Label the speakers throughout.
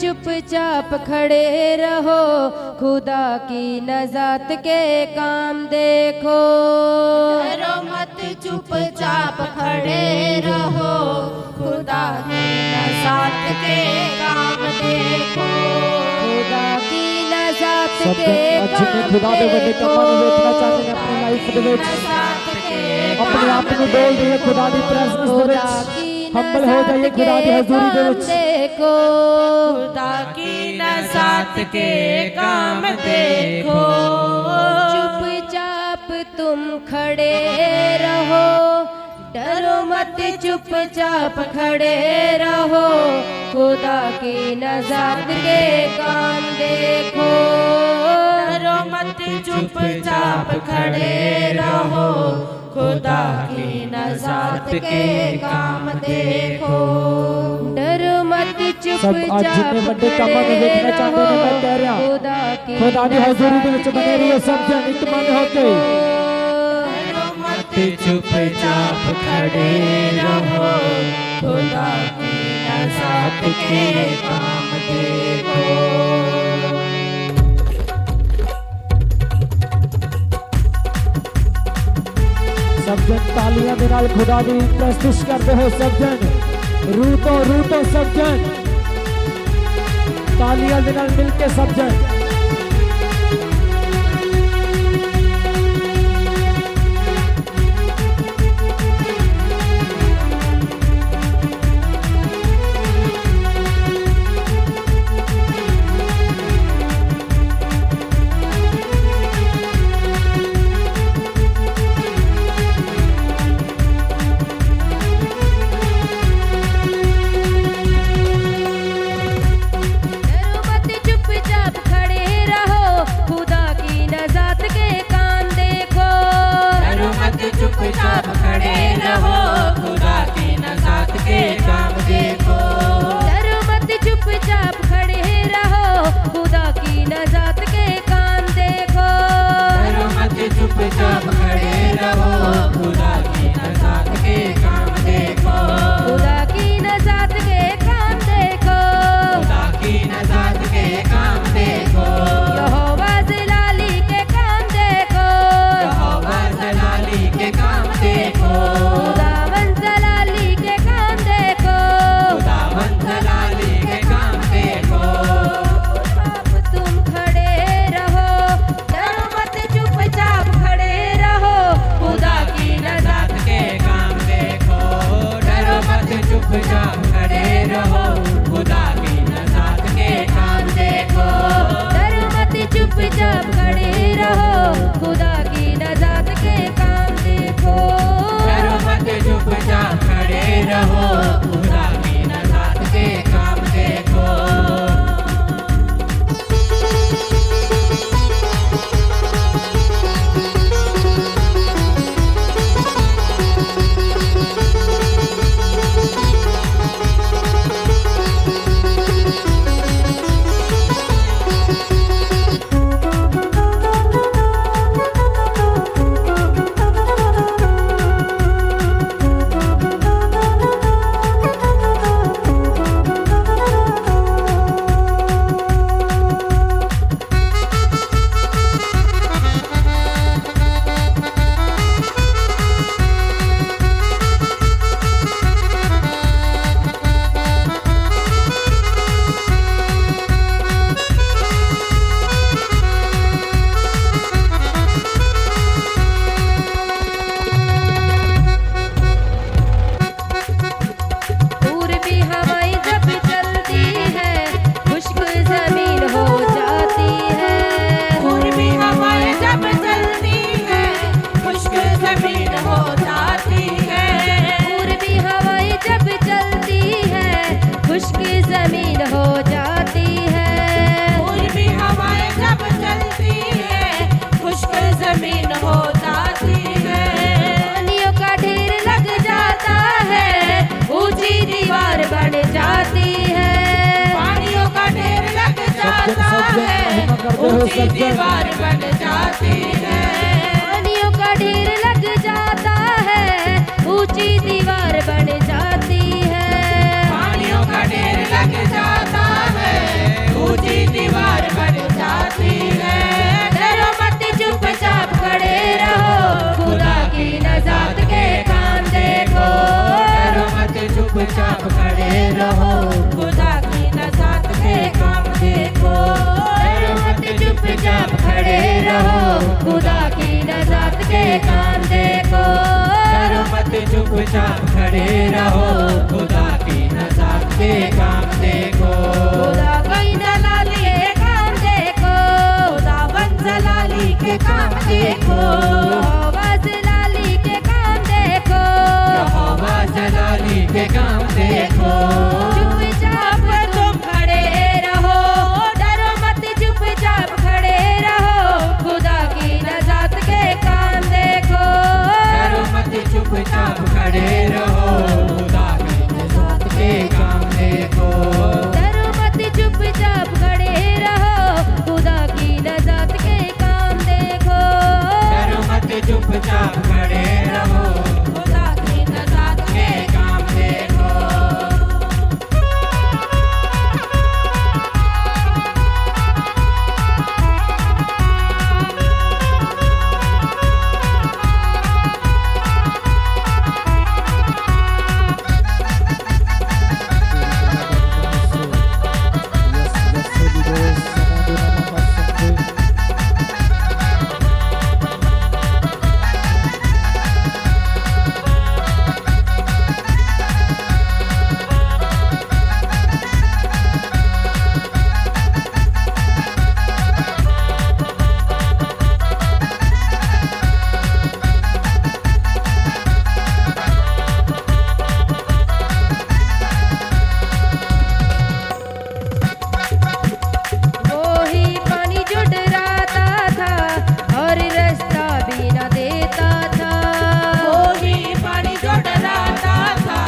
Speaker 1: चुपचाप खड़े रहो, खुदा की नजात के काम देखो।
Speaker 2: डरो मत चुपचाप खड़े रहो, खुदा की नजात के काम देखो।
Speaker 1: खुदा की नजात के
Speaker 3: काम खुदा दे बड़े कमां ਨੂੰ ਵੇਖਣਾ ਚਾਹੁੰਦੇ ਨੇ ਆਪਣੀ ਲਾਈਫ ਦੇ ਵਿੱਚ, अपने आप ਨੂੰ ਡੋਲ ਦਈਏ खुदा ਦੀ ਪ੍ਰੈਜ਼ੈਂਸ ਦੇ ਵਿੱਚ, हम्बल हो जाइए खुदा की हजूरी दे विच।
Speaker 2: देखो खुदा की नजात के काम देखो।
Speaker 1: चुपचाप तुम खड़े रहो, डरो मत चुपचाप खड़े रहो, खुदा की नजात के काम देखो।
Speaker 2: डरो मत चुपचाप खड़े रहो, खुदा की नजात के काम देखो।
Speaker 1: डरो मत
Speaker 3: सब आज जितने बड़े कामां ਨੂੰ ਵੇਖਣਾ ਚਾਹੁੰਦੇ ਨੇ, मैं कह रहा खुदा की हजूरी ਦੇ ਵਿੱਚ बने रहिए सब जन एक मन होके।
Speaker 2: डरो मत चुपचाप खड़े रहो, खुदा की नजात के काम देखो।
Speaker 3: सब जन तालियां दे नाल खुदा दी प्रस्तुत करते हो। सब जन रूतो सब जन तालियां दे नाल मिलके सब जन।
Speaker 2: चुपचाप खड़े रहो, खुदा की नजात के काम देखो।
Speaker 1: डरो मत चुपचाप खड़े रहो, खुदा की नजात के काम देखो।
Speaker 2: डरो मत चुपचाप खड़े रहो, खुदा की नजात के काम देखो।
Speaker 1: खुदा की नजात के काम देखो।
Speaker 2: खुदा की नजात के काम देखो।
Speaker 1: यहोवा जलाली के काम देखो।
Speaker 2: यहोवा जलाली के काम देखो।
Speaker 1: खुदावन जलाली के काम देखो।
Speaker 2: खुदावन जलाली के काम देखो।
Speaker 1: आप तुम खड़े रहो,
Speaker 2: डरो मत चुपचाप खड़े रहो, खुदा की नजात के काम देखो। डरो मत चुपचाप खड़े रहो, खुदा की नजात के काम देखो।
Speaker 1: डरो मत चुपचाप खड़े रहो, खुदा की नजात के काम देखो।
Speaker 2: डरो मत चुपचाप खड़े रहो, खुदा की नजात के काम देखो। ऊंची दीवार बन जाती है,
Speaker 1: पानियों का ढेर लग जाता है, ऊंची दीवार बन जाती है,
Speaker 2: पानियों का ढेर लग जाता है, खड़े रहो, खुदा की नजात के काम देखो।
Speaker 1: खुदा की नजात के काम देखो,
Speaker 2: खुदावन जलाली के काम देखो,
Speaker 1: यहोवा जलाली के काम देखो,
Speaker 2: यहोवा जलाली के काम देखो।
Speaker 1: चुपचाप तुम खड़े रहो, डरो मत चुपचाप खड़े रहो, खुदा की नजात के काम देखो।
Speaker 2: डरो मत चुपचाप खड़े रहो, खुदा की नजात के काम देखो।
Speaker 1: डरो मत चुपचाप खड़े रहो, खुदा की नजात के काम देखो।
Speaker 2: डरो मत चुपचाप खड़े रहो, खुदा की नजात के काम देखो।
Speaker 1: वो ही पानी जो डराता था और रास्ता भी न देता था।
Speaker 2: वो ही पानी जो डराता था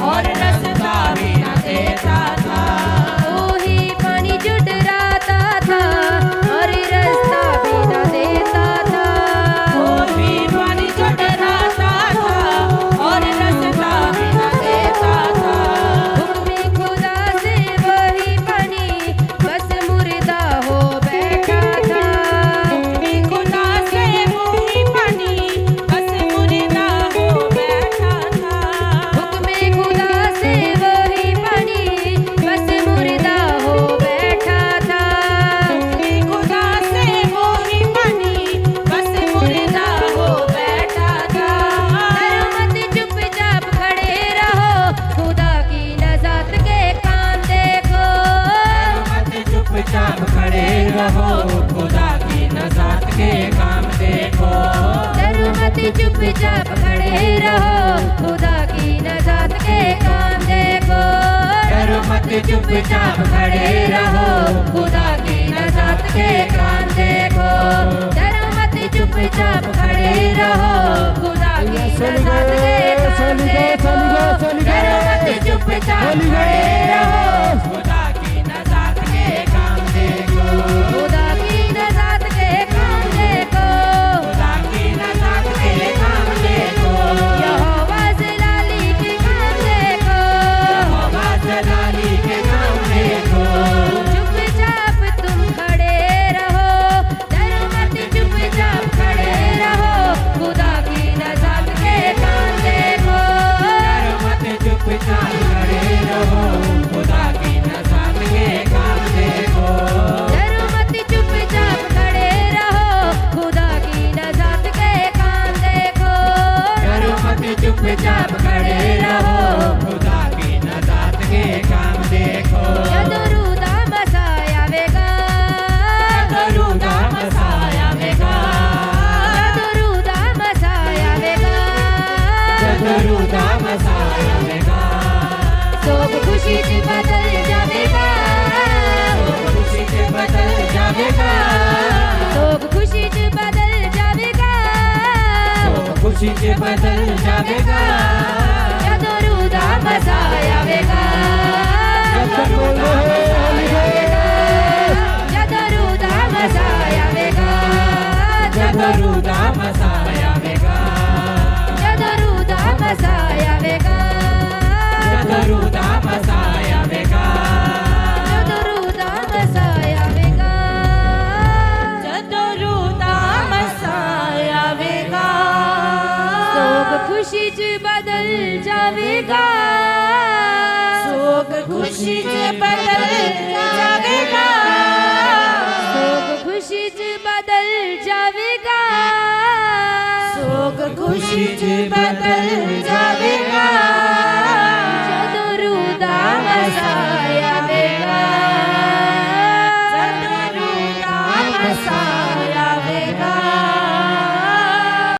Speaker 2: और रास्ता भी न देता था।
Speaker 1: वो ही पानी जो डराता था और रास्ता भी न देता था।
Speaker 2: वो ही पानी जो डराता था और रास्ता भी न देता था।
Speaker 1: हुक्म खुदा से वही पानी बस मुर्दा हो बैठा था।
Speaker 2: खुदा से वही पानी बस मुर्दा हो बैठा था।
Speaker 1: हुक्म खुदा से वही पानी बस मुर्दा हो बैठा था।
Speaker 2: खुदा से वही पानी बस मुर्दा हो बैठा था।
Speaker 1: डरो मत चुपचाप खड़े रहो, खुदा की नजात के काम देखो।
Speaker 2: मत चुपचाप खड़े रहो, खुदा की नजात के काम देखो।
Speaker 1: डरो मत चुपचाप खड़े रहो, खुदा की नजात के काम देखो।
Speaker 2: डरो मत चुपचाप खड़े रहो, खुदा की नजात के काम देखो।
Speaker 1: डरो मत चुपचाप खड़े रहो, खुदा की नजात के काम देखो।
Speaker 2: डरो मत चुपचाप खड़े रहो, खुदा की नजात के काम देखो।
Speaker 1: खुदा की नजात के काम देखो।
Speaker 2: खुदा की नजात के काम देखो।
Speaker 1: यहोवा जलाली के काम देखो।
Speaker 2: यहोवा जलाली के काम देखो।
Speaker 1: चुपचाप तुम खड़े रहो, डरो मत चुपचाप खड़े रहो, खुदा की नजात के काम देखो।
Speaker 2: डरो मत चुपचाप खड़े रहो, खुदा की नजात के काम देखो।
Speaker 1: डरो मत चुपचाप खड़े रहो, खुदा की नजात के काम देखो।
Speaker 2: डरो मत चुपचाप खड़े रहो, खुदा की नजात के काम देखो।
Speaker 1: जदरूदा मसाया वेगा,
Speaker 2: जदरूदा मसाया वेगा,
Speaker 1: जदरूदा मसाया वेगा।
Speaker 2: जदरूदा मसाया वेगा।
Speaker 1: सोग खुशी से बदल जावेगा,
Speaker 2: खुशी से बदल जावेगा,
Speaker 1: सोग खुशी से बदल जावेगा।
Speaker 2: खुशी से बदल जावेगा।
Speaker 1: जदरूदा मसाया वेगा, जदरूदा मसाया वेगा।
Speaker 2: जदरूदा मसाया वेगा,
Speaker 1: जदरूदा मसाया वेगा।
Speaker 2: जदरूदा मसाया वेगा।
Speaker 1: जदरूदा मसाया वेगा।
Speaker 2: जदरूदा मसाया वेगा।
Speaker 1: सोग खुशी च बदल जावेगा,
Speaker 2: सोग खुशी से बदल जावेगा।
Speaker 1: सोग खुशी च बदल जावेगा।
Speaker 2: सोग खुशी से बदल जावेगा।